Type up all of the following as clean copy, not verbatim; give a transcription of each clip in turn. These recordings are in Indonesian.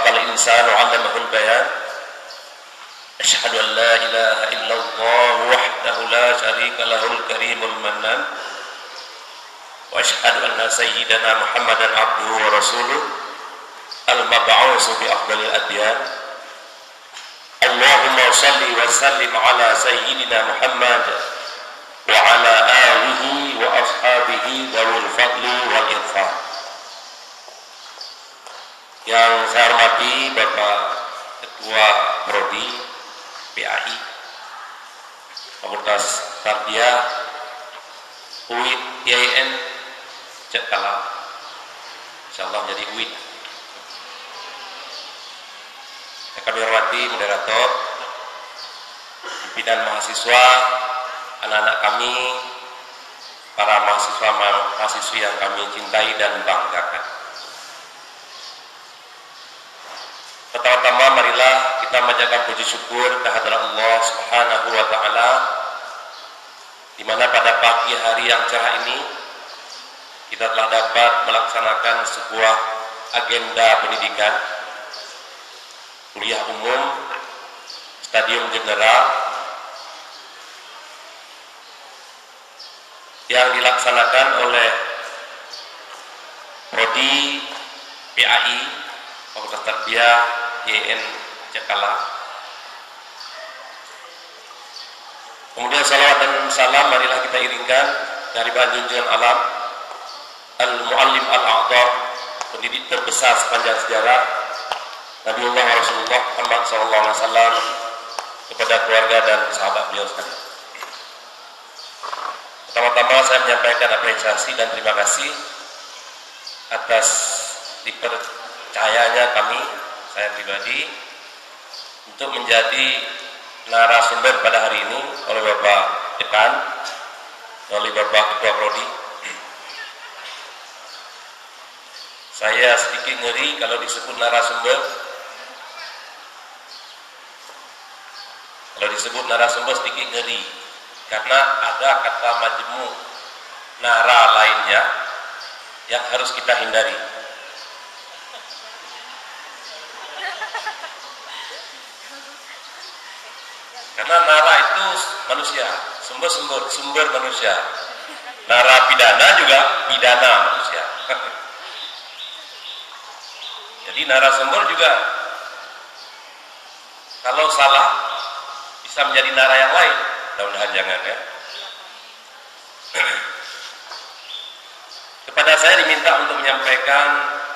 khalaqal insana 'allamahul bayan. Asyhadu an la ilaha illallah wahdahu la syarika lahul karimul mannan. Wa asyhadu anna sayyidana Muhammadan abduhu wa rasuluh al-mab'uts bi afdalil adyan. Allahumma shalli wa sallim ala sayyidina Muhammad wa ala alihi wa ashabihi dzawil fadli wal infaq. Yang saya hormati Bapak Ketua Prodi PAI Fakultas Tarbiyah UIN IAIN Cekala, insyaallah menjadi UIN. Yang kami hormati moderator, pimpinan mahasiswa, anak-anak kami, para mahasiswi yang kami cintai dan banggakan. Pertama-tama marilah kita menjaga puji syukur kehadirat Allah Subhanahu wa taala, di mana pada pagi hari yang cerah ini kita telah dapat melaksanakan sebuah agenda pendidikan kuliah umum Stadium General yang dilaksanakan oleh Prodi PAI Fakultas Tarbiyah IAIN Cekala. Kemudian salawat dan salam marilah kita iringkan dari junjungan alam Al-Muallim Al-A'dham, pendidik terbesar sepanjang sejarah, Nabiullah Rasulullah Muhammad SAW, kepada keluarga dan sahabat beliau sekalian. Pertama-tama saya menyampaikan apresiasi dan terima kasih atas dipercayanya kami, saya pribadi, untuk menjadi narasumber pada hari ini oleh Bapak Dekan, oleh Bapak Ketua Prodi. Saya sedikit ngeri kalau disebut narasumber. Kalau disebut narasumber sedikit ngeri, karena ada kata majmu nara lainnya yang harus kita hindari. Karena nara itu manusia, sumber manusia. Narapidana juga pidana manusia. Jadi narasumber juga kalau salah bisa menjadi nara yang lain. Mudah-mudahan jangan ya. Kepada saya diminta untuk menyampaikan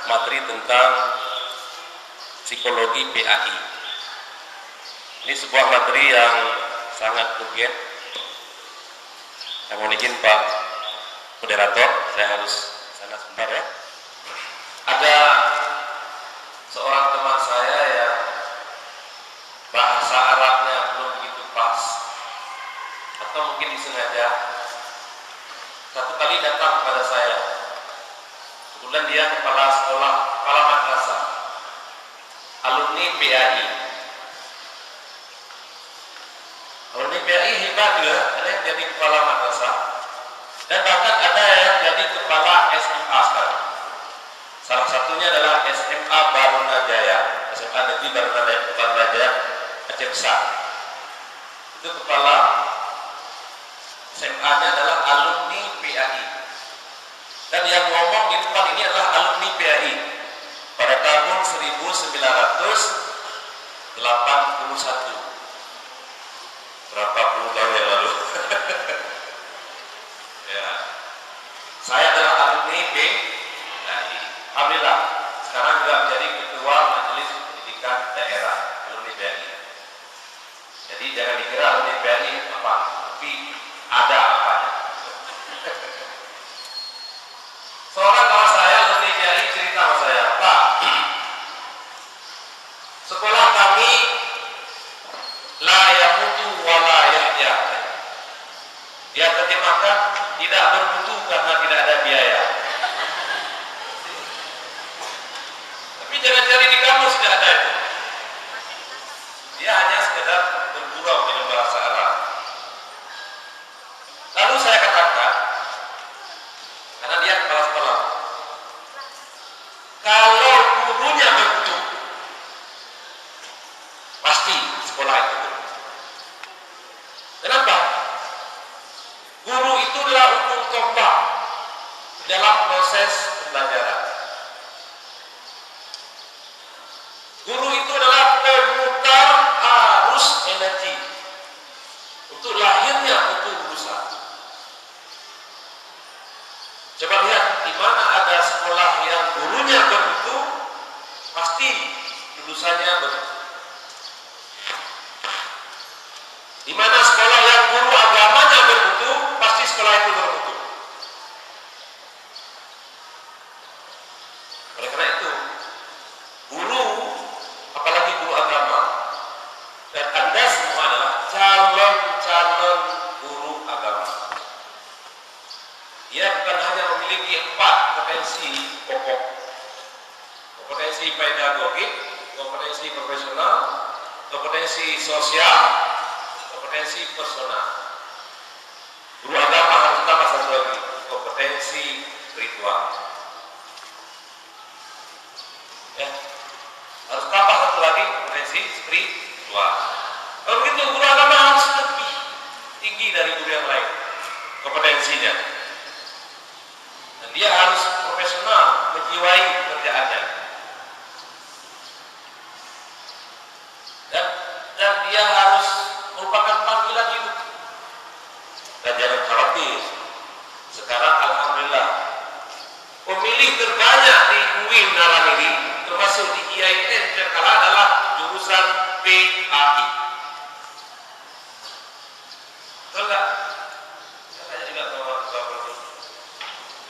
materi tentang psikologi PAI. Ini sebuah materi yang sangat urgen. Saya mohon izin Pak Moderator, saya harus sana sebentar ya. Ada seorang teman saya yang bahasa Arabnya belum begitu pas, atau mungkin disengaja. Satu kali datang kepada saya, kebetulan dia kepala sekolah, kepala madrasah, alumni PAI. Alumni PAI hebat juga, ada yang jadi kepala madrasah, dan bahkan ada yang jadi kepala SMA sekarang. Salah satunya adalah SMA Barunajaya, SMA Negeri Barunajaya Aceh Besar. Itu kepala SMA-nya adalah alumni PAI. Dan yang ngomong di tempat ini adalah alumni PAI pada tahun 1981. Berapa puluh tahun yang lalu. Ya. Saya adalah alumni PAI. Alhamdulillah, sekarang juga menjadi ketua Majelis Pendidikan Daerah alumni PAI. Jadi jangan dikira alumni PAI apa, tapi ada apanya. Seorang kawan saya alumni PAI cerita sama saya, Pak, sekolah kami la yamutu wa la yahya. Dia terjemahkan tidak bermutu karena tidak ada biaya. Jangan cari di kamus, tidak ada itu. Dia hanya sekedar bergurau dengan bahasa Arab. Lalu saya katakan, karena dia kepala sekolah, kalau gurunya bermutu, sekolah itu bermutu. Kenapa? Guru itu adalah ujung tombak dalam proses pembelajaran. Guru itu adalah pemutar arus energi untuk lahirnya mutu berusaha. Coba lihat di mana ada sekolah yang gurunya bermutu, pasti lulusannya bermutu. Di mana sekolah yang guru agamanya bermutu, pasti sekolah itu bermutu. Oleh karena itu, guru, apalagi guru agama, dan Anda semua adalah calon-calon guru agama. Dia bukan hanya memiliki 4 kompetensi pokok: kompetensi pedagogik, kompetensi profesional, kompetensi sosial, kompetensi personal. Guru agama harus tambah satu lagi, kompetensi spiritual. Ya, harus tambah satu lagi, kompetensi spiritual. Kalau begitu guru agama harus lebih tinggi dari guru yang lain kompetensinya, dan dia harus profesional, menjiwai pekerjaannya, dan dia harus merupakan panggilan hidup. Dan jangan khawatir, sekarang alhamdulillah pemilih terbanyak di UIN Naraniri, termasuk di IAIN Jakarta, adalah jurusan PAI. Betul nggak? Saya juga tahu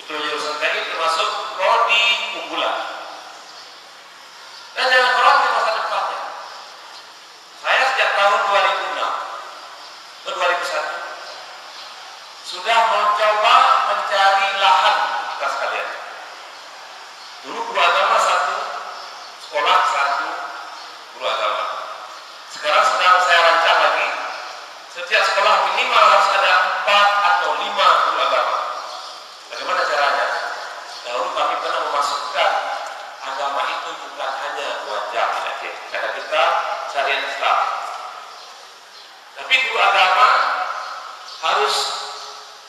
itu jurusan PAI termasuk prodi unggulan. Dan jangan khawatir masa depannya. Saya sejak tahun 2006 ke 2001 sudah mencoba mencari lahan kita sekalian. Dulu guru agama 1, sekolah 1 guru agama. Sekarang sedang saya rancang lagi, setiap sekolah minimal harus ada 4 atau 5 guru agama. Bagaimana caranya? Dahulu kami pernah memasukkan agama itu bukan hanya 2 jam saja, karena kita syariat Islam. Tapi guru agama harus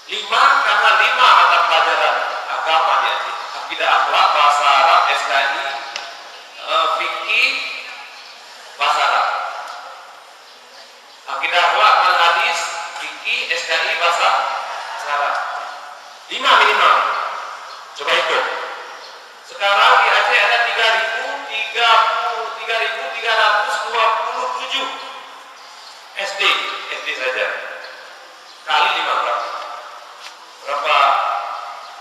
5, karena 5 mata pelajaran agama dia. Akidah, akhlak, bahasa Arab, SKI, fikih, bahasa Arab. Akidah, akhlak, hadis, fikih, SKI, bahasa Arab. 5 minimal. Coba ikut. Sekarang di Aceh ada 3.327 SD saja. Kali 5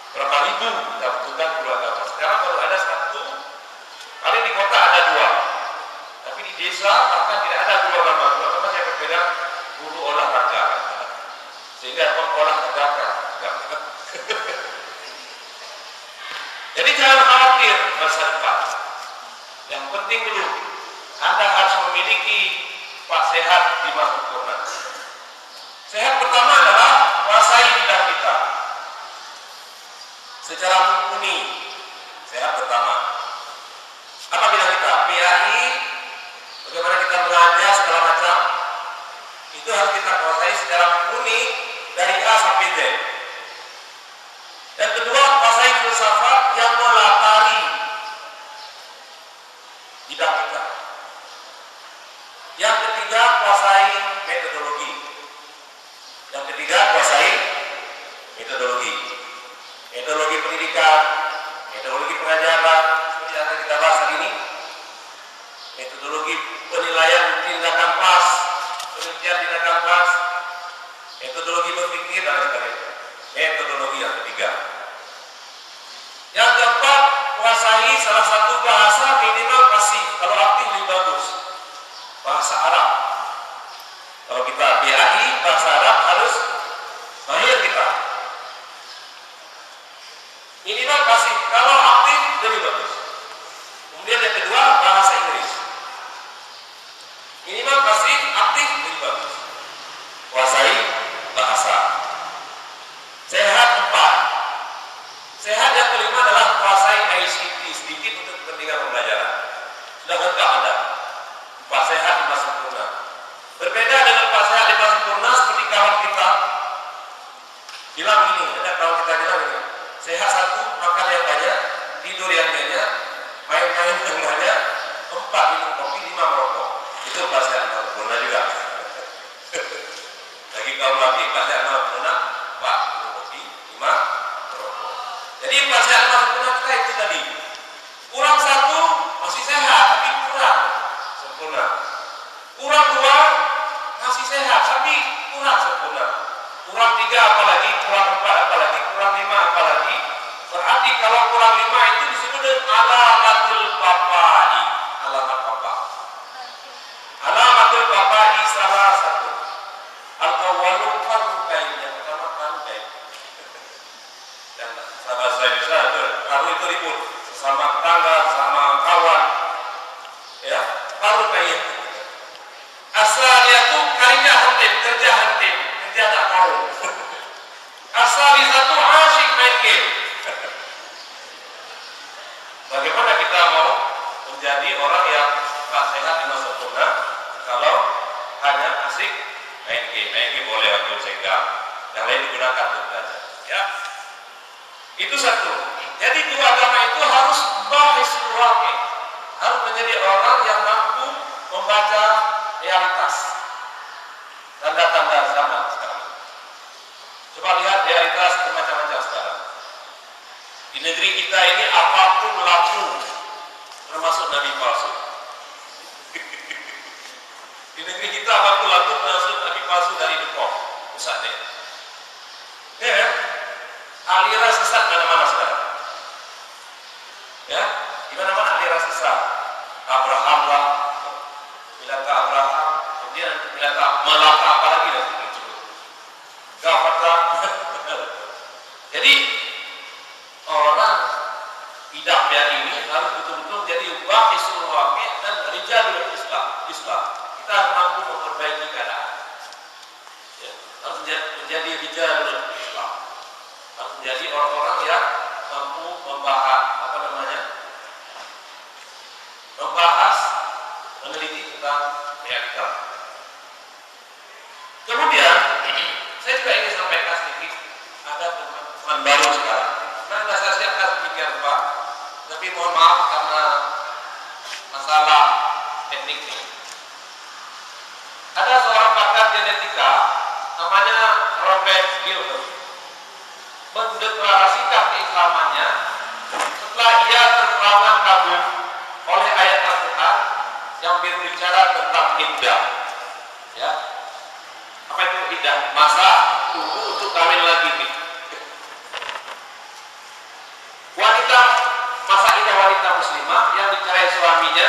berapa ribu kita butuhkan guru agama. Sekarang baru ada 1, paling di kota ada 2, tapi di desa bahkan tidak ada guru agama. Guru agama saya berpegang guru olahraga, sehingga olahraga. Jadi jangan khawatir masa depan. Yang penting dulu Anda harus memiliki Pak sehat di masa sempurna. Sehat pertama adalah kuasai bidang kita secara mumpuni. Sehat pertama. Apa bidang kita? PAI, bagaimana kita mengajar segala macam, itu harus kita kuasai secara mumpuni dari A sampai Z. Yang kedua, kuasai filsafat yang melatari bidang kita. Yang ketiga, kuasai metodologi. Yang ketiga, kuasai metodologi. Metodologi pendidikan, metodologi pengajaran, seperti yang kita bahas hari ini. Metodologi penilaian tindakan kelas, penelitian tindakan kelas, metodologi berpikir, dan sebagainya. Metodologi yang ketiga. Yang keempat, kuasai salah satu bahasa minimal pasif. Kalau aktif lebih bagus. Bahasa Arab. Kalau kita PAI, bahasa Arab harus mahir kita. Minimal pasif. Kalau aktif lebih bagus. Kemudian yang kedua, bahasa Inggris. Minimal pasif, aktif lebih bagus. Kuasai bahasa. Sehat 4. Sehat yang kelima adalah kuasai ICT, sedikit untuk kepentingan pembelajaran. Sudah lengkap Anda. 4 sehat 5 sempurna. kalau kita bilang ini, sehat satu, makan yang banyak, tidur yang banyak, main-main yang banyak, 4 minum kopi, 5 merokok. Itu pasti anak sempurna juga. Lagi kaum laki pasti anak sempurna, 4 minum kopi, 5 merokok. Jadi pasti anak sempurna kita itu tadi. Kurang 1 masih sehat, tapi kurang sempurna. Kurang 2 masih sehat, tapi kurang sempurna. Kurang 3 apalagi, kurang 4 apalagi, kurang 5 apalagi. Berarti kalau kurang 5 itu disebut dengan alamatul papai. Alamat papa. Alamatul papai salah satu. Al-awwalu qarukain, yang pertama qarukain. Dan sahabat saya bisa qaru itu ribut sama tetangga, sama kawan. Ya, qarukain. Asalnya tuh kerja hantim, kerja tak tahu. Asal satu asyik main game. Bagaimana kita mau menjadi orang yang tak sehat di masa sempurna kalau hanya asik main game? Main game boleh waktu sehingga yang lain digunakan untuk belajar. Ya, itu satu. Jadi dua agama itu harus bahisul waqi', harus menjadi orang yang mampu membaca realitas tanda-tanda zaman sekarang. Coba lihat realitas bermacam-macam sekarang. Di negeri kita ini apapun laku, termasuk nabi palsu. Di negeri kita apapun laku, termasuk nabi palsu dari Depok pusatnya. Ya, aliran sesat mana-mana sekarang. Ya, di mana-mana aliran sesat. Abraham lah, Milaka Abraham, kemudian Milaka Malaka apalagi nanti disebut. Gafata. Jadi orang hidupnya ini harus betul-betul menjadi waqisul waqi' dan rijalul Islam. Kita harus mampu memperbaiki keadaan. Ya, harus menjadi rijalul Islam. Harus menjadi orang-orang yang mampu membahas meneliti tentang realitas. Kemudian saya juga ingin sampaikan sedikit, ada teman baru sekarang. Nah, saya siapkan sedikit Pak, tapi mohon maaf karena masalah teknik ini. Ada seorang pakar genetika namanya Robert Gilbert mendeklarasikan keislamannya setelah ia terperangah kagum oleh ayat Al-Quran yang berbicara tentang iddah. Ya, apa itu iddah? Masa tunggu untuk kawin lagi. Masa iddah wanita muslimah yang dicerai suaminya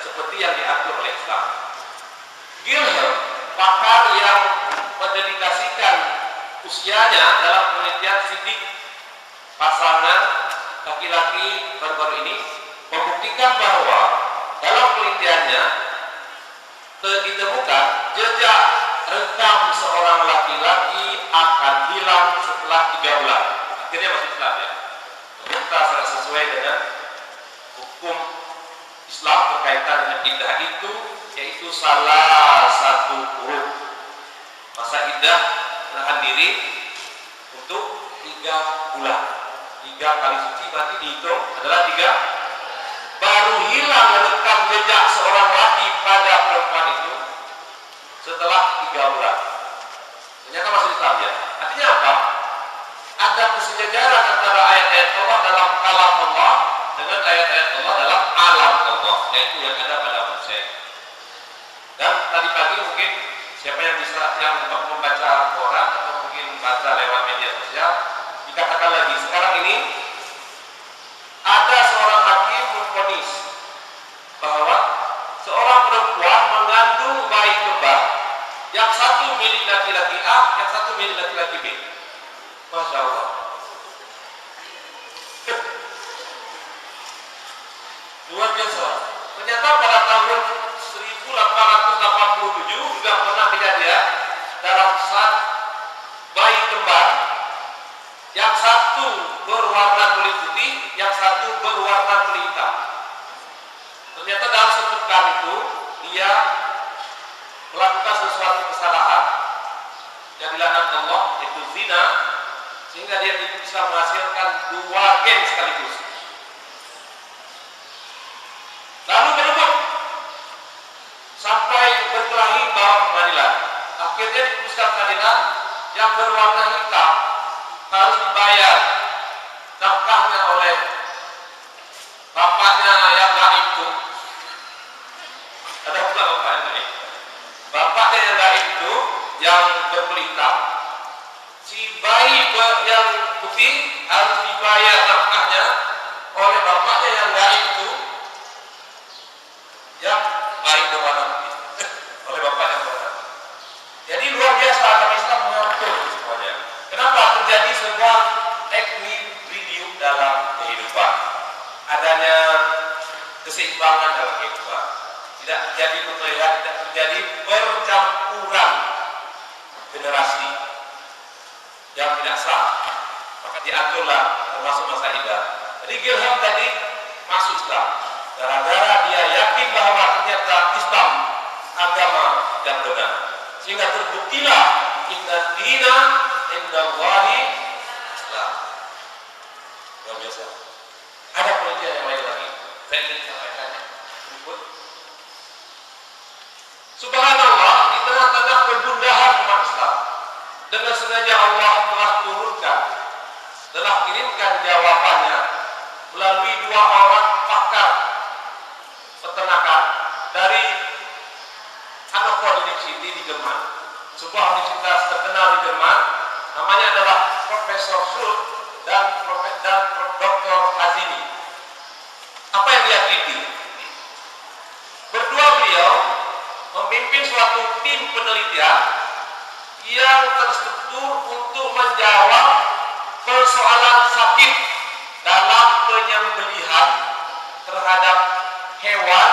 seperti yang diatur oleh Islam. Gilbert, pakar yang mendedikasikan usianya dalam penelitian sidik pasangan laki-laki baru-baru ini, membuktikan bahwa dalam penelitiannya ditemukan jejak rekam seorang laki-laki akan hilang setelah 3 bulan. Akhirnya masuk Islam ya. Kita sangat sesuai dengan hukum Islam berkaitan dengan iddah itu, yaitu salah satu huruf. Masa iddah menahan diri untuk 3 bulan. 3 kali suci berarti dihitung adalah 3. Baru hilang rekam jejak seorang laki pada perempuan itu setelah 3 bulan. Ternyata masuk Islam ya. Artinya apa? Ada kesejajaran antara ayat-ayat Allah dalam kalam Allah dengan ayat-ayat Allah dalam alam Allah, yaitu yang ada pada manusia. Dan tadi pagi mungkin siapa yang bisa yang membaca koran atau mungkin baca lewat media sosial, dikatakan lagi sekarang ini ada seorang hakim memvonis bahwa seorang perempuan mengandung bayi kembar yang satu milik laki-laki A, yang satu milik laki-laki B. Masya Allah. Luar biasa. Ternyata pada tahun 1887 juga pernah kejadian dalam saat bayi kembar yang satu berwarna kulit putih, yang satu berwarna kulit hitam. Ternyata dalam sepekan itu dia melakukan sesuatu kesalahan yang dilaknat Allah, yaitu zina, sehingga dia bisa menghasilkan 2 gen sekaligus. Lalu berebut sampai berkelahi bawa ke pengadilan. Akhirnya diputuskan pengadilan yang berwarna hitam harus dibayar nafkahnya oleh bapaknya yang gaib itu. Ada pula bapak yang gaib. Bapaknya yang gaib itu yang berkulit hitam. Si bayi yang putih harus dibayar nafkahnya oleh bapaknya yang gaib itu, yang baik berwarna putih oleh bapak yang berwarna. Jadi luar biasa agama Islam mengatur semuanya. Kenapa terjadi sebuah equilibrium dalam kehidupan? Adanya keseimbangan dalam kehidupan. Tidak terjadi perkelahian, tidak terjadi percampuran generasi yang tidak sah. Maka diaturlah termasuk masa ibadah. Jadi Gilham tadi masuk Islam gara-gara dia yakin bahwa ternyata Islam agama yang benar, sehingga terbuktilah inna dina indallahi Islam. Luar biasa. Ada penelitian yang lain lagi saya ingin sampaikan berikut. Subhanallah, di tengah-tengah kegundahan umat Islam, dengan sengaja Allah telah turunkan, telah kirimkan jawabannya melalui 2 orang pakar peternakan dari Hannover University di Jerman, sebuah universitas terkenal di Jerman. Namanya adalah Profesor Schultz dan Dr. Hazimi. Apa yang dia teliti? Berdua beliau memimpin suatu tim penelitian yang terstruktur untuk menjawab persoalan sakit dalam penyembelihan terhadap hewan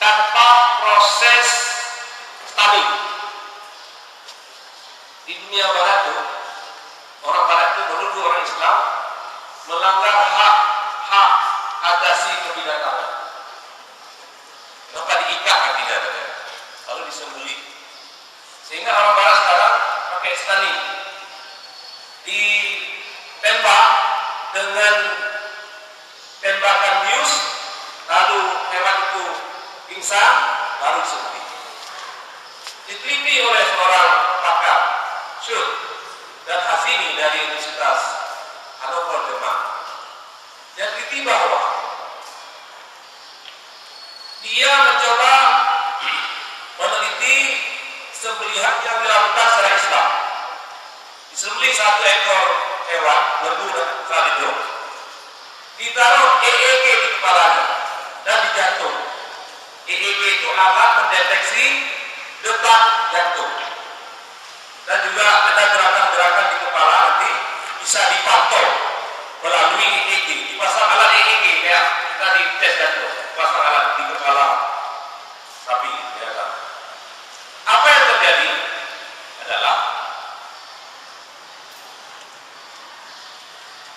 tanpa proses stunning. Di dunia barat itu, orang barat itu menuduh orang Islam melanggar hak asasi kebidatangan. Kenapa diikat kakinya lalu disembelih? Sehingga orang barat sekarang pakai stunning, ditembak dengan tembakan bius, lalu hewan itu pingsan, baru disembelih. Diteliti oleh seorang pakar Schultz dan Hazimi dari Universitas Hannover Jerman. Yang teliti bahwa dia mencoba meneliti sembelihan yang dilakukan secara Islam. Disembelih 1 ekor hewan lembu saat itu, ditaruh EEG di kepalanya dan di jantung. EEG itu alat mendeteksi detak jantung, dan juga ada gerakan-gerakan di kepala nanti bisa dipantau melalui EEG. Dipasang alat EEG kayak kita di tes jantung, pasang alat di kepala sapi. Ya kan? Apa yang terjadi adalah,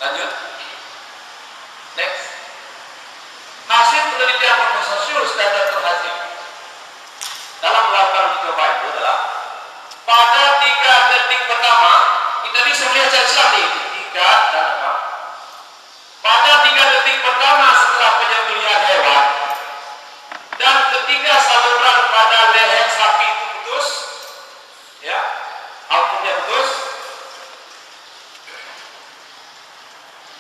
lanjut, next. Hasil penelitian Profesor Schultz dan Dr. Hazim dalam melakukan uji coba itu adalah pada 3 detik pertama, kita bisa melihat secara nih 3 dan 4. Pada 3 detik pertama setelah penyembelihan hewan dan ketika saluran pada leher sapi itu putus, ya, outputnya putus,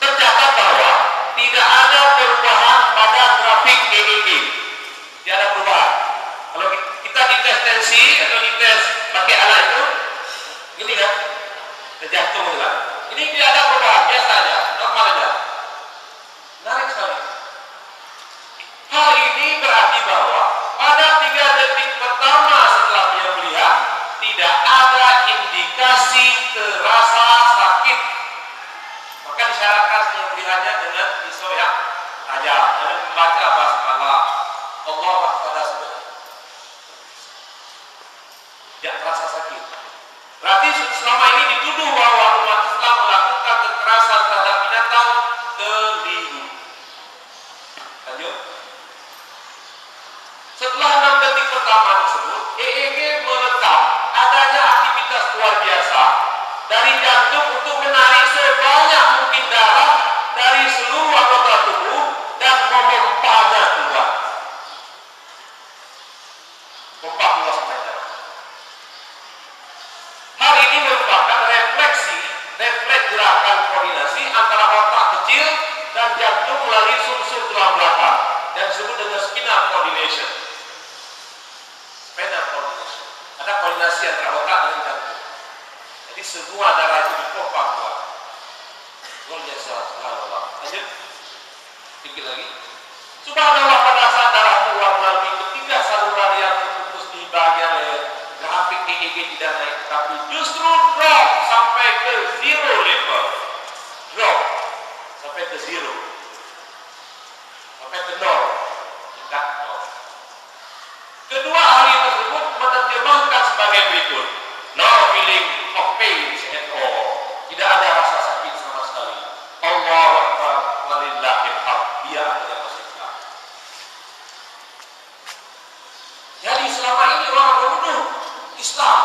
tercatat bahwa tidak ada perubahan pada grafik EEG. Tidak ada perubahan. Kalau kita dites tensi atau dites pakai alat itu, gini kan, terjatuh kan. Ini tidak ada perubahan, biasa aja, normal aja. Menarik sekali. Hal ini berarti bahwa pada 3 detik pertama setelah penyembelihan tidak ada indikasi terasa sakit. Maka disyaratkan penyembelihannya dengan pisau yang tajam, dengan membaca basmalah, Allah pada sebenarnya tidak terasa sakit. Berarti selama ini dituduh bahwa umat Islam melakukan kekerasan terhadap binatang keliru. Lanjut. Setelah 6 detik pertama tersebut, EEG merekam adanya aktivitas luar biasa dari jantung untuk menarik sebanyak mungkin darah dari seluruh anggota tubuh dan memompanya keluar. Pompa keluar sampai darah. Hal ini merupakan refleks gerakan koordinasi antara otak kecil dan jantung melalui sumsum tulang belakang yang disebut dengan spinal coordination. Spinal coordination. Ada koordinasi antara otak dan jantung. Jadi semua darah itu dipompa keluar. Luar biasa, subhanallah. Lanjut. Sedikit lagi. Subhanallah, pada saat darah keluar melalui ketiga saluran yang terputus di bagian leher, grafik EKG tidak naik, tapi justru drop sampai ke zero level. Drop sampai ke zero. Sampai ke nol. Dekat nol. Kedua hal ini tersebut menerjemahkan sebagai berikut. No feeling of pain at all. Tidak ada rasa sakit sama sekali. Allahu Akbar walillahil hamd. Dia adalah masih Islam. Jadi selama ini orang menuduh Islam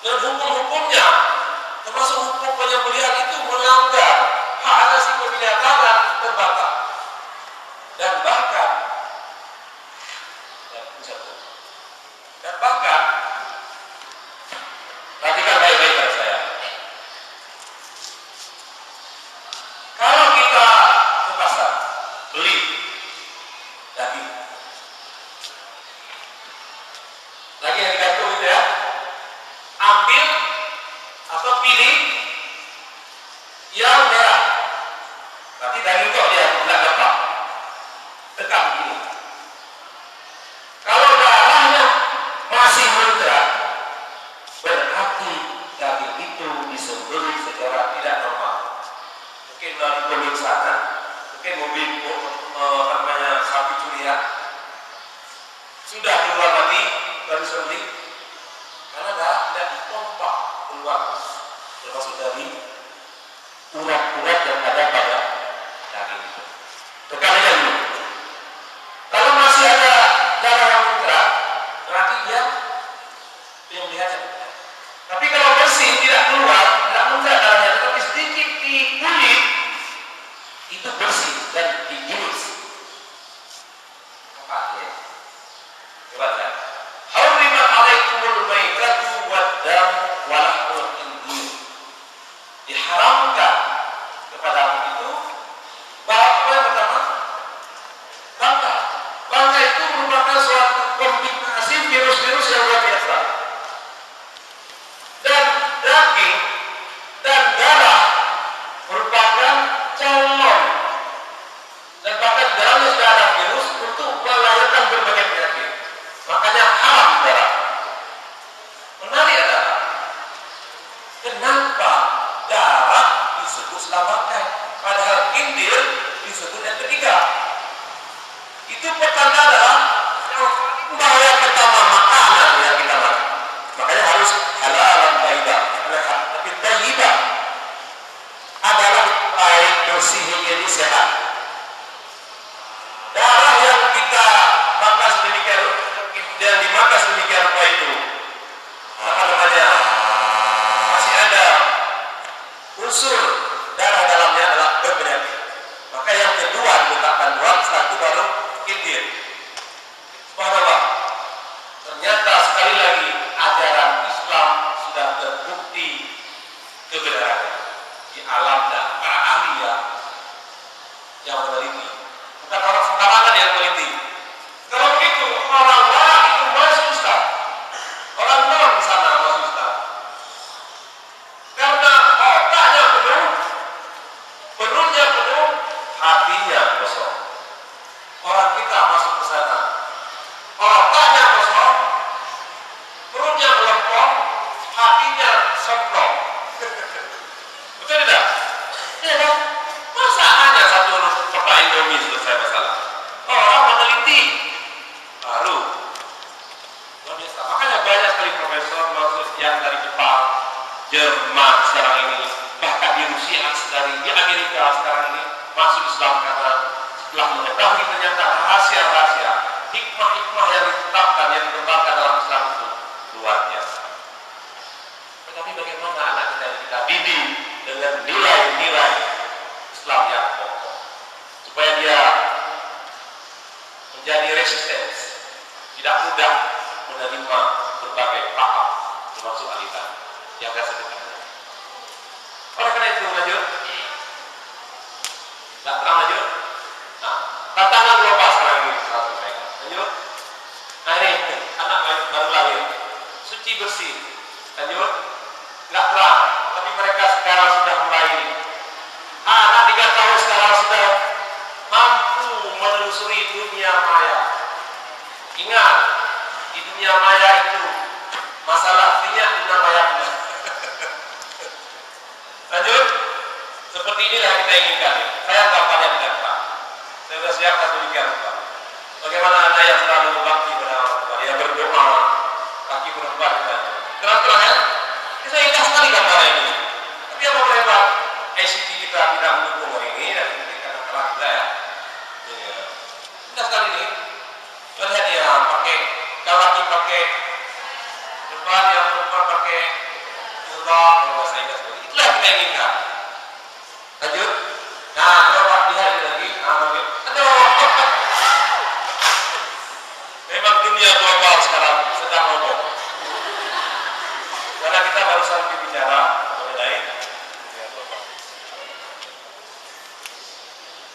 dan hukum-hukumnya, termasuk hukum penyembelihan itu melanggar hak asasi kebinetangan terbakar. Dan bahkan perhatikan baik-baik pada saya. Kalau kita ke pasar beli daging, lagi yang digantung itu ya, ambil atau pilih yang merah. Berarti daging itu dia tidak lepas, tekan begini. Kalau darahnya masih menderak, berarti daging itu disembelih secara tidak normal. Mungkin melalui pemeriksaan, mungkin mobil sapi curian sudah keluar mati baru disembelih, karena darah tidak dipompa keluar, termasuk dari urat-urat yang ada pada daging itu. Tekan aja dulu. Kalau masih ada darah yang menderak, berarti dia penyembelihannya. Tapi kalau bersih, tidak keluar, tidak muncul darahnya, tetapi sedikit di kulit, itu bersih dan digiris. Apa artinya? Coba lihat. Hurrimat alaikumul maitatu waddam wa lahmul khinzir. Diharamkan kepada itu apa yang pertama? Bangkai. Bangkai itu merupakan suatu kombinasi virus-virus yang luar biasa. Dan daging dan darah merupakan calon, dan bahkan dalamnya sudah ada virus untuk melahirkan berbagai penyakit. Makanya haram darah. Menarik adalah kenapa darah disebut selamatkan, padahal khinzir disebut yang ketiga. Itu pertanda adalah bahaya pertama makanan yang kita makan. Makanya harus halal dan thayyibah. Tapi thayyibah adalah baik, bersih, higienis, sehat. Darah yang kita makan sedemikian dan dimakan sedemikian rupa itu, apa namanya, masih ada unsur darah dalamnya adalah berpenyakit. Maka yang kedua diletakkan buat, satu baru khinzir. Subhanallah. Ternyata sekali lagi ajaran Islam sudah terbukti kebenarannya di alam dan para ahli yang meneliti. Bukan orang sembarangan yang meneliti. Kalau begitu orang barat itu masuk Ustaz, orang non sana masuk Ustaz. Karena otaknya penuh, perutnya penuh, hatinya kosong. Orang kita masuk ke sana, otaknya kosong, perutnya melempem, hatinya semprong. Betul tidak? Iya kan? Masa hanya satu kotak Indomie selesai masalah? Orang meneliti baru luar biasa. Makanya banyak sekali profesor yang dari Jepang, Jerman sekarang ini, bahkan di Rusia, di Amerika sekarang ini masuk Islam karena setelah mengetahui ternyata rahasia-rahasia, hikmah-hikmah yang ditetapkan, yang dikembangkan dalam Islam itu luar biasa. Tetapi bagaimana anak kita ini dengan nilai-nilai Islam yang pokok, supaya dia menjadi resisten, tidak mudah menerima berbagai paham termasuk aliran yang saya sebutkan. Oleh karena itu lanjut, tidak terang lanjut. Nah, tantangan global sekarang ini harus disampaikan. Lanjut. Nah ini anak baru lahir, suci bersih. Lanjut, tidak terang, tapi mereka sekarang sudah mulai. Anak 3 tahun sekarang sudah mampu menelusuri dunia maya. Ingat, di dunia maya itu masalah minyak dunia maya. Lanjut, seperti inilah kita inginkan. Saya gambarnya tidak terang. Saya sudah siapkan demikian rupa. Bagaimana anak yang selalu berbakti pada orang tua, dia berdoa, kaki perempuan misalnya. Terang-terang ya, kita indah sekali gambar ini. Tapi apa boleh buat? ICT kita tidak mendukung hari ini dan karena terang kita ya. Indah sekali ini. Lihat dia pakai, kalau laki pakai depan, yang perempuan pakai jilbab, kalau bahasa Inggris seperti itulah yang kita inginkan. Lanjut. Nah, coba lihat lagi. Aduh. Memang dunia global sekarang sedang roboh. Karena kita barusan berbicara mengenai dunia global.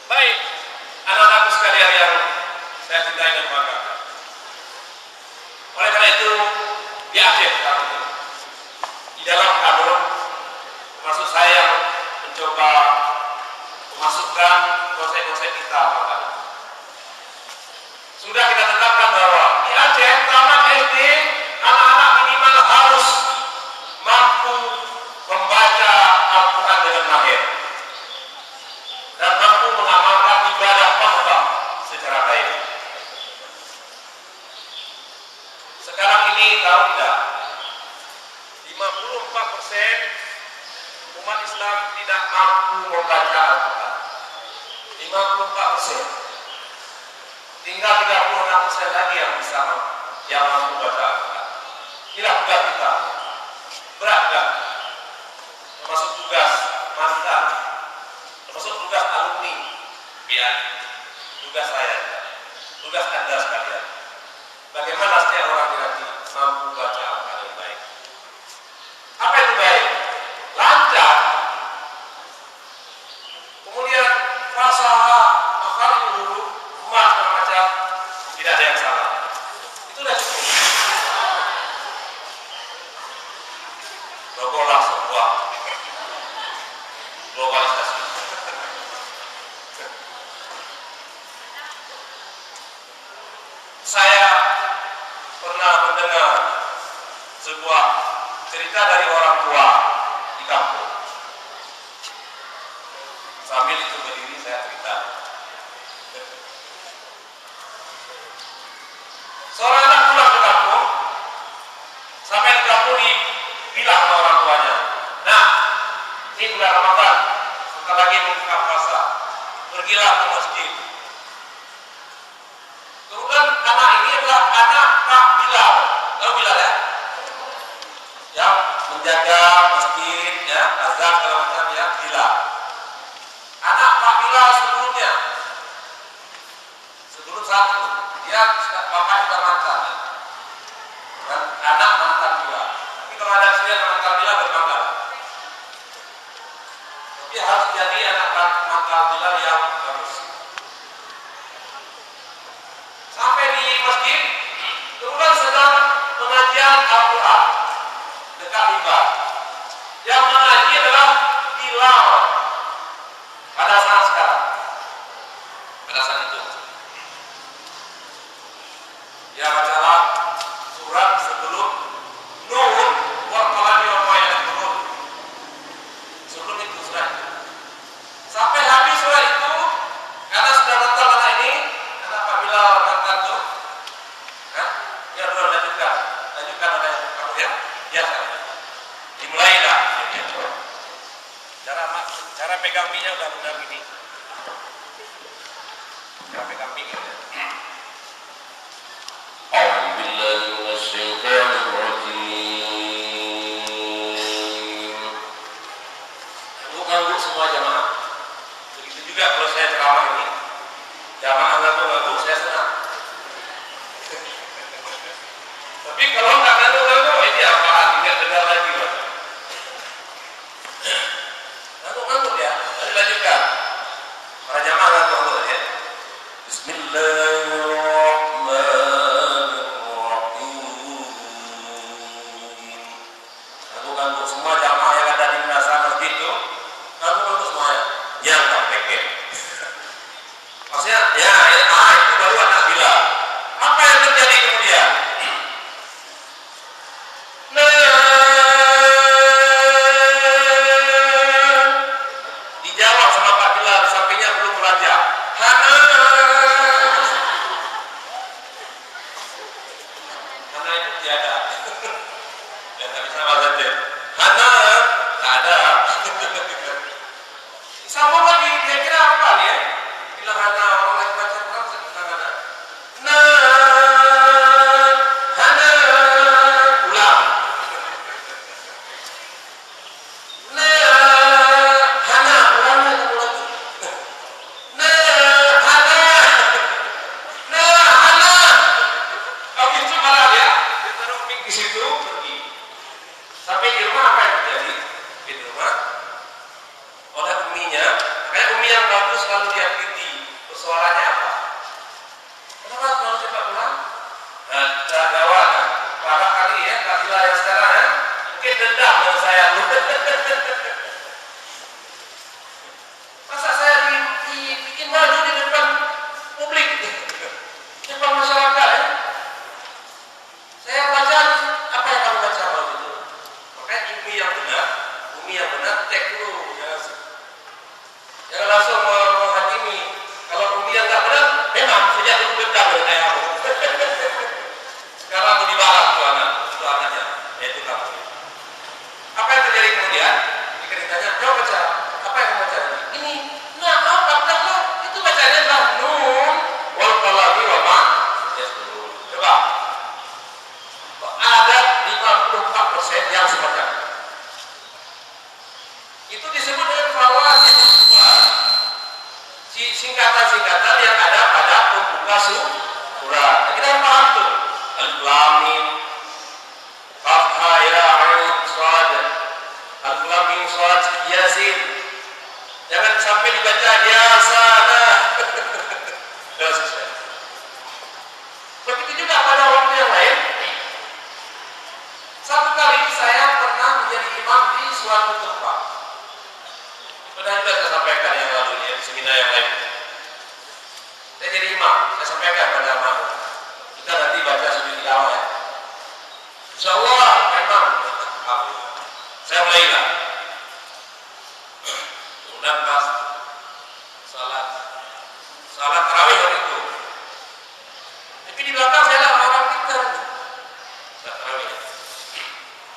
Baik, anak-anakku sekalian yang saya cintai dan banggakan. Oleh karena itu, di akhir tahun ini, di dalam kanun, maksud saya mencoba memasukkan konsep-konsep kita bahkan. Sudah kita tetapkan bahwa di Aceh, taman SD, anak-anak minimal harus mampu membaca Al-Quran dengan mahir dan mampu mengamalkan ibadah khutbah secara baik. Sekarang ini tahu tidak, 54% umat Islam tidak mampu membaca Al-Quran. 54%. Tinggal 36% lagi yang bisa, yang mampu baca Al-Quran. Inilah tugas kita. Berat enggak? Termasuk tugas mantan, termasuk tugas alumni BI, tugas saya, tugas Anda sekalian. Bagaimana setiap orang nanti mampu baca Al-Quran yang baik? Apa itu baik? Lancar. Kemudian fasaha, makhluk huruf, emas macam tidak ada yang salah. Itu sudah cukup. Robohlah sebuah globalisasi. Saya pernah mendengar sebuah cerita dari orang tua di kampung. Sambil itu berdiri saya cerita. Seorang anak pulang ke kampung, sampai di kampung dibilang sama orang tuanya, nah, ini bulan Ramadan, sebentar lagi buka puasa, pergilah ke masjid. Kemudian anak ini adalah anak Pak Bilal, tahu Bilal ya? Yang menjaga masjid, ya, azan segala macam ya, Bilal. Anak Pak Bilal sebelumnya, sebelum saat itu, dia bapak juga mantan, dan anak mantan juga. Tapi kalau ada sini mantan Bilal berbangga. Tapi harus jadi anak mantan Bilal yang bagus. Sampai di masjid, kemudian sedang pengajian Al-Quran dekat mimbar. Yang mengaji adalah Bilal pada saat sekarang, pada saat itu. Ya bacalah surat sebelum Nuh wal qalami wa ma yasturun. Sebelum itu surat. Sampai habis surat itu, karena sudah nonton anak ini, anak Pak Bilal mantan tuh, ya belum lanjutkan oleh kamu ya, biasa. Dimulai dah. Cara pegang minyak udah benar gini. Cara pegang minyak. أعوذ بالله من الشيطان الرجيم selalu diakiti. Persoalannya apa? Kenapa selalu cepat pulang? Ada kawan, parah kali ya, kafilah yang sekarang ya. Mungkin dendam dengan saya. Masa saya bikin malu di depan publik, depan masyarakat ya? Saya baca, apa yang kamu baca waktu itu? Makanya Umi yang benar, cek dulu. Jangan langsung menghakimi. Kalau Umi yang tak benar, memang sejak dulu dendam dengan ayahmu. Sekarang mau dibalas tuh anaknya, yaitu kamu. Apa yang terjadi kemudian? Jika ditanya, coba baca, apa yang kamu baca? Ini, nah apa? Itu bacanya adalah nun wal qalami wa ma yasturun. Coba. Ada 54% yang seperti itu. Itu disebut dengan fawaid singkatan-singkatan yang ada pada pembuka surat. Nah, kita harus paham tuh. Alif lam mim, qaf ha ya ain shad, alif lam mim shad yasin. Jangan sampai dibaca yasana. Begitu juga pada waktu yang lain. Satu kali saya pernah menjadi imam di suatu tempat. Pernah juga saya sampaikan yang lalu di seminar yang lain. Saya jadi imam, saya sampaikan pada makmum. Kita nanti baca sujud tilawah ya. Insyaallah imam. Saya mulailah. Kemudian pas salat tarawih hari itu. Tapi di belakang saya lihat orang pintar. Salat tarawih.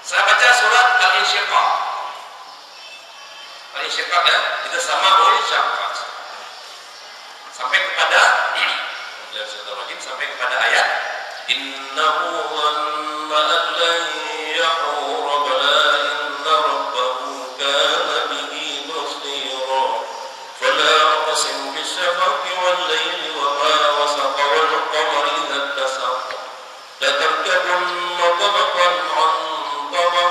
Saya baca surat Al-Insyiqaq. Al-Insyiqaq ya, itu sama Al-Insyiqaq. Sampai kepada ayat innahu dhanna an lan yahura bala inna rabbahu kana bihi basira fala aqsim bisyafaqi wal layli wa ma wasaqa wal qamari idha ittasaq la tarkabunna tabaqan an tabaq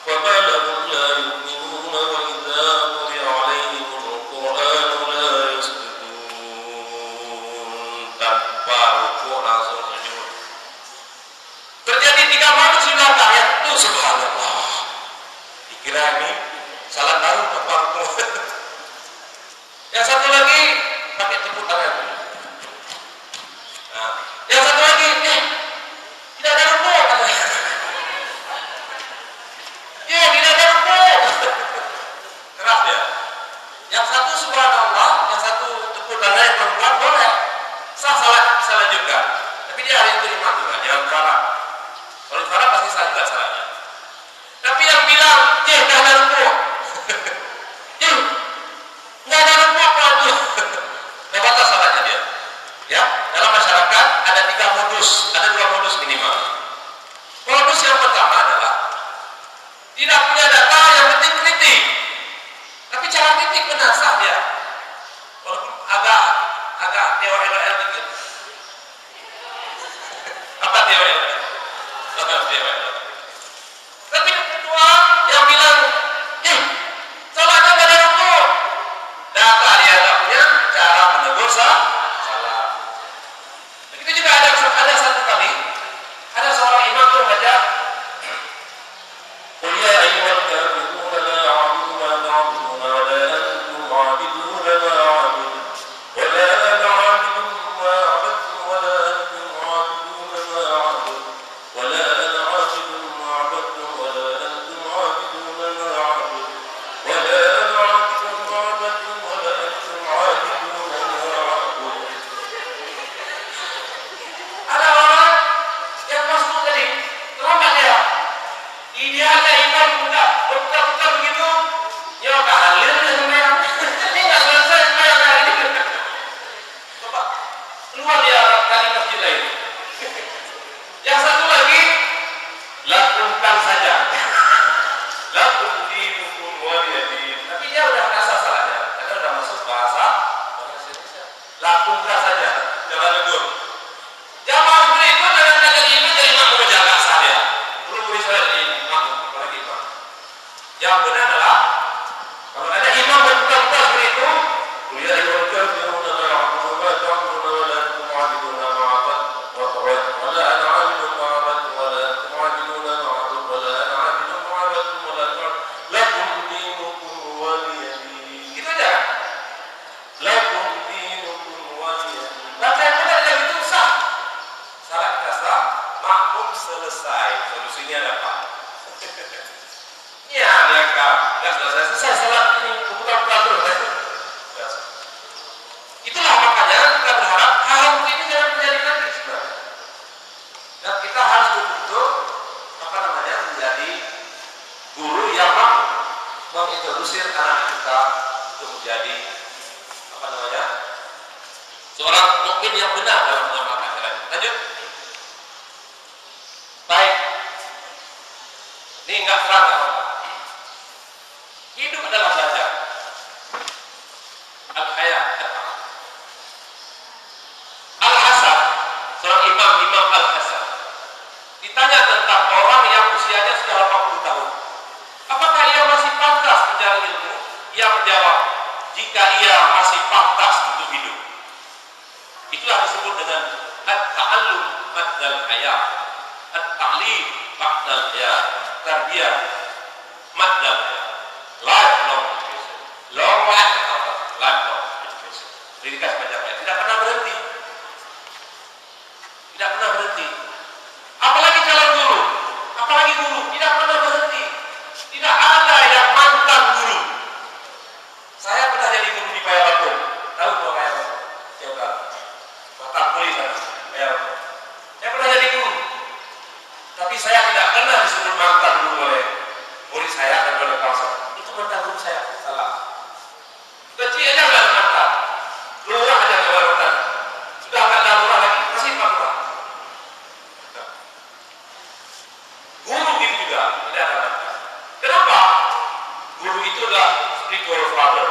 fama lahum la yu'minuna wa idha quri'a alayhim al-Qur'an la yasjudun. Tanpa rukuk langsung sujud. Terjadi 3 manusia datang ya, tuh subhanallah. Dikira ini salat baru tanpa rukuk. Yang satu lagi pakai tepuk tangan. Nah, yang satu lagi tidak ada rukuk. Ya, tidak ada rukuk. Keras ya. Yang satu subhanallah, yang satu tepuk tangan, yang perempuan boleh. Sah salat bisa lanjutkan. Tapi dia hari itu imam juga, jangan salah. Kalau salah pasti sah juga salahnya. Tapi yang bilang, dah ada rukuk. Nggak ada rukuk apa itu? Nggak batas salatnya dia. Ya, dalam masyarakat ada 3 modus, ada 2 modus minimal. Modus yang pertama adalah tidak punya data, yang penting kritik. Tapi cara kritik benar sah dia. Walaupun agak TOL dikit. Apa TOL? Tapi yang kedua yang bilang, salatnya nggak ada rukuk. Data dia nggak punya, cara menegur salah. Begitu juga ada satu kali, ada seorang imam tuh baca, qul ya ayyuhal kafirun la a'budu ma ta'budun wa la antum 'abidun ma a'budu wa la ana 'abidun ma 'abadtum wa la antum 'abidun ma a'budu wa la ana 'abidun ma 'abadtum wa la antum 'abidun ma a'budu wa la ana 'abidun ma 'abadtum wa la antum 'abidun ma a'budu. Ada orang yang masuk tadi, terlambat dia. Idealnya imam buka buka begitu, ya halil dia sembahyang. Ini nggak selesai sembahyang hari ini. Coba keluar dia dari masjid lain. Yang satu lagi, lakukan saja. Lakum dinukum waliyadin. Tapi dia udah rasa salahnya, karena udah masuk bahasa Indonesia. Lakukan saja, jangan negur. Jamaah seperti itu dengan kata imam jadi makmum menjaga sah dia. Belum bisa di makmum. nggak selesai sholat ini bukan terus. Itulah makanya kita berharap hal ini jangan terjadi lagi sebenarnya. Dan kita harus betul-betul menjadi guru yang mengintrodusir anak kita untuk menjadi seorang mukmin yang benar dalam mengamalkan akhirat. Lanjut. Baik. Ini enggak terang. Hidup adalah belajar. Al-Hayat. Al-Hasan, seorang imam Al-Hasan, ditanya tentang orang yang usianya sudah 80 tahun. Apakah ia masih pantas mencari ilmu? Ia menjawab, jika ia masih pantas untuk hidup. Itulah disebut dengan at-ta'allum ba'dal hayat, at-ta'lim ba'dal hayat, tarbiyah ba'dal hayat, lifelong education, lifelong education. Pendidikan sepanjang hayat tidak pernah berhenti, tidak pernah berhenti. Apalagi calon guru, apalagi guru tidak pernah berhenti. Tidak ada yang mantan guru. Saya pernah jadi guru di Payabatun. Tahu kok Payabatun? Coba. Mata kuliah sana. Payabatun. Saya pernah jadi guru. Tapi saya tidak pernah disebut mantan guru oleh murid saya dan oleh kawasan. Itu mantan guru saya. Salah. Kecilnya nggak ada mantan. Lurah aja nggak ada mantan. Sudah nggak ada lurah lagi. Masih mantan. Guru gitu juga tidak ada mantan. Kenapa? Guru itu adalah spiritual father,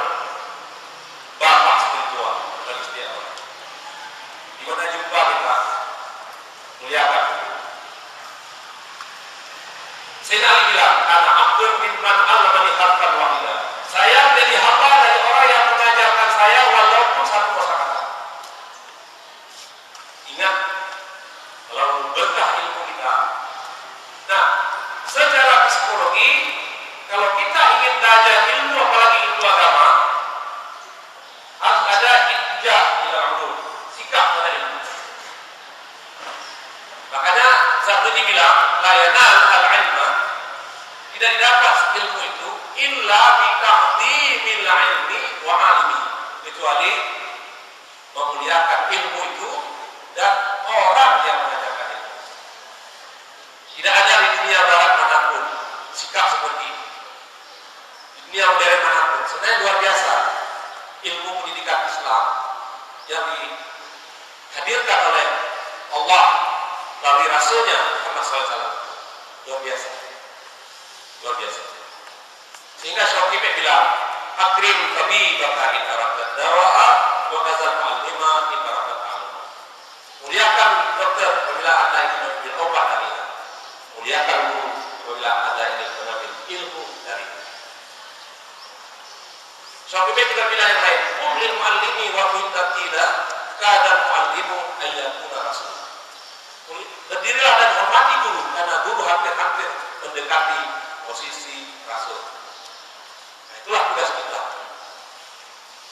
bapak spiritual bagi setiap orang. Di mana jumpa kita muliakan. Sayyidina Ali bilang, "Ana abdun mimman 'allamani harfan wahidah." Saya menjadi hamba dari orang yang mengajarkan saya walaupun satu kosakata. Ingat, kalau berkah ilmu kita. Nah, secara psikologi, kalau kita ingin belajar ilmu, apalagi ilmu agama, harus ada ittijah ila ulum, sikap pada ilmu. Makanya Zabidi bilang, la yanal al-ilma, tidak didapat ilmu itu illa bi taqdimil ilmi wa alimi, kecuali memuliakan ilmu itu dan orang yang mengajarkan ilmu. Tidak ada di dunia barat manapun sikap seperti ini. Di dunia modern manapun, sebenarnya luar biasa ilmu pendidikan Islam yang dihadirkan oleh Allah melalui Rasulnya Muhammad SAW. Luar biasa, luar biasa. Sehingga Syauqibi bilang, akrim tabibaka in aradat dawa'a wa kazal mu'allima in aradat ta'alluma. Muliakan dokter apabila Anda ingin mengambil obat darinya. Muliakan guru apabila Anda ingin mengambil ilmu darinya. Syauqibi juga bilang yang lain, lil mu'allimi wa kuntatila kadal mu'allimu ayyakuna rasul. Berdirilah dan hormati guru, karena guru hampir mendekati posisi rasul. Nah, itulah tugas kita.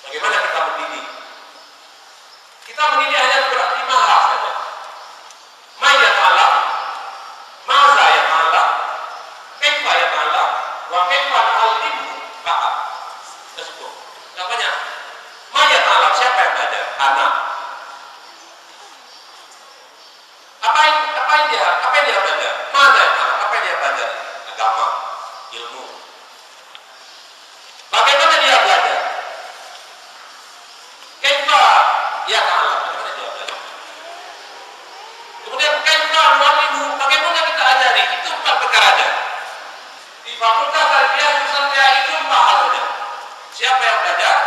Bagaimana kita mendidik? Kita mendidik hanya berarti mahal saja. Maya ta'alam, maza ya ta'alam, kaifa ya ta'alam, wa kaifa ta'alimhu ba'am. Sudah cukup. Namanya Maya ta'alam, siapa yang belajar? Anak. Apa yang dia belajar? Maza ya ta'alam, apa yang dia belajar? Agama, ilmu. Bagaimana dia belajar? Kaifa ya ta'alam, bagaimana dia belajar? Kemudian kaifa nu'allimhu, bagaimana kita ajari? Itu 4 perkara aja. Di fakultas tarbiyah Nusantara itu 4 hal saja. Siapa yang belajar?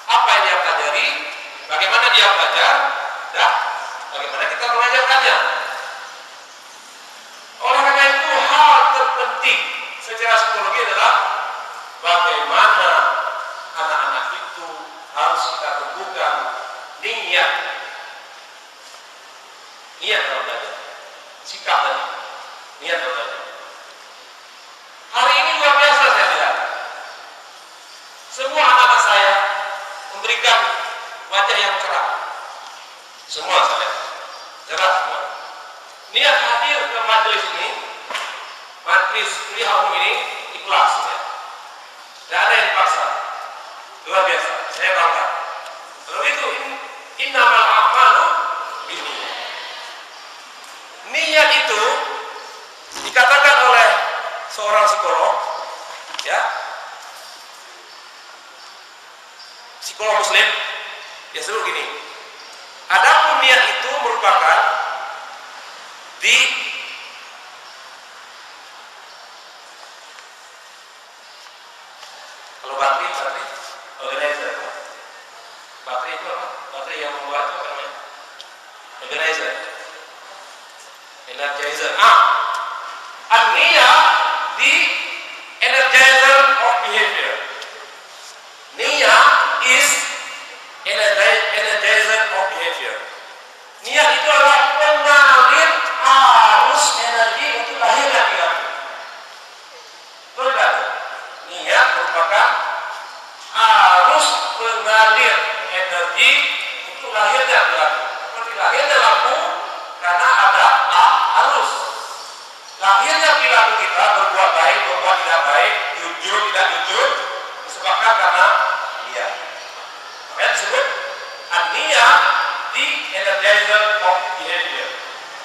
Apa yang dia pelajari? Bagaimana dia belajar? Dan bagaimana kita mengajarkannya? Oleh karena itu, hal terpenting secara psikologi adalah bagaimana anak-anak itu harus kita tumbuhkan niat dalam belajar, sikap tadi, niat dalam belajar. Hari ini luar biasa saya lihat. Semua anak-anak saya memberikan wajah yang cerah. Semua saya cerah semua. Niat hadir ke majelis ini, majelis kuliah umum ini ikhlas ya. Tidak ada yang dipaksa. Luar biasa. Saya bangga. Kalau itu innamal a'malu binniyat. Niat itu dikatakan oleh seorang psikolog, ya, psikolog Muslim, dia sebut gini. Adapun niat itu merupakan kalau baterai organizer. Baterai itu apa? Baterai yang membuat itu apa namanya? Organizer. Energizer. An-niyah di energizer of behavior. Niyah is energizer of behavior. Niat itu adalah pengalir arus energi untuk lahirnya perilaku. Betul kan? Niat merupakan arus pengalir energi untuk lahirnya perilaku. Seperti lahirnya lampu karena ada arus. Lahirnya perilaku kita berbuat baik, berbuat tidak baik, jujur tidak jujur disebabkan karena niat. Makanya disebut an-niyah di energizer of behavior.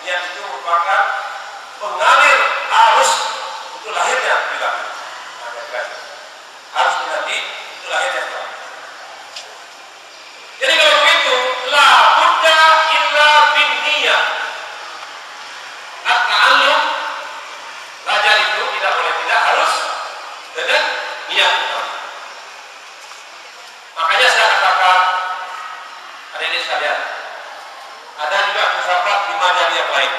Niat itu merupakan pengalir arus untuk lahirnya perilaku. Harus menjadi untuk lahirnya perilaku. Jadi kalau begitu, la budda illa bin niyah. At-ta'allum, belajar itu tidak boleh tidak harus dengan niat. Makanya saya katakan, adik-adik sekalian, ada juga filsafat di majalah yang lain.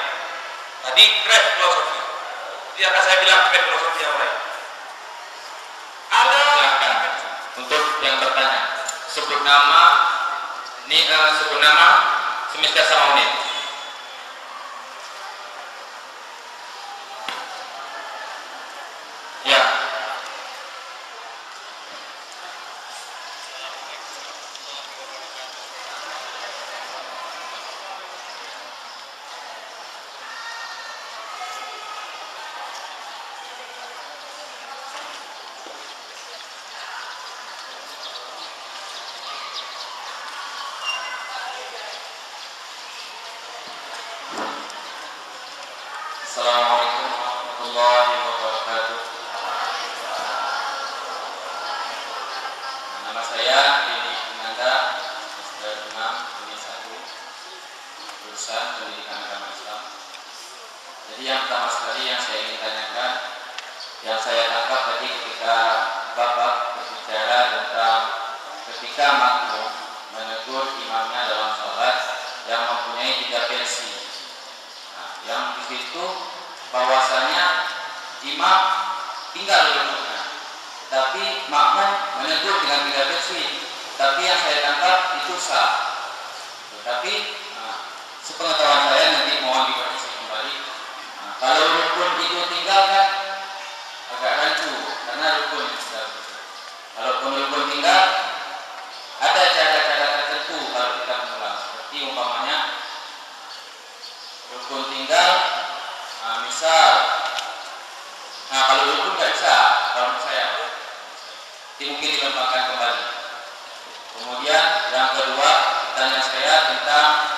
Tadi craft filosofi. Jadi akan saya bilang craft filosofi yang lain. Ada Silakan untuk yang bertanya. Sebut nama, semesta sama unit. Ya. Assalamualaikum warahmatullahi wabarakatuh. Nama saya Dini Inanda, Imam Unit 1, jurusan Pendidikan Agama Islam. Jadi yang pertama sekali yang saya ingin tanyakan, yang saya tangkap tadi ketika Bapak berbicara tentang ketika makmum menegur imamnya dalam sholat yang mempunyai 3 versi. Yang di situ bahwasanya imam tinggal di rumahnya, tapi makmum menegur dengan 3 versi. Tapi yang saya tangkap itu sah. Tetapi sepengetahuan saya, nanti mohon dikoreksi kembali. Kalau rukun itu tinggal kan agak rancu karena rukun sudah. Kalau rukun tinggal ada cara-cara tertentu kalau kita mengulang. Seperti umpamanya rukun tinggal, misal, kalau rukun nggak bisa, kalau menurut saya, mungkin dilemparkan kembali. Kemudian yang kedua, pertanyaan saya tentang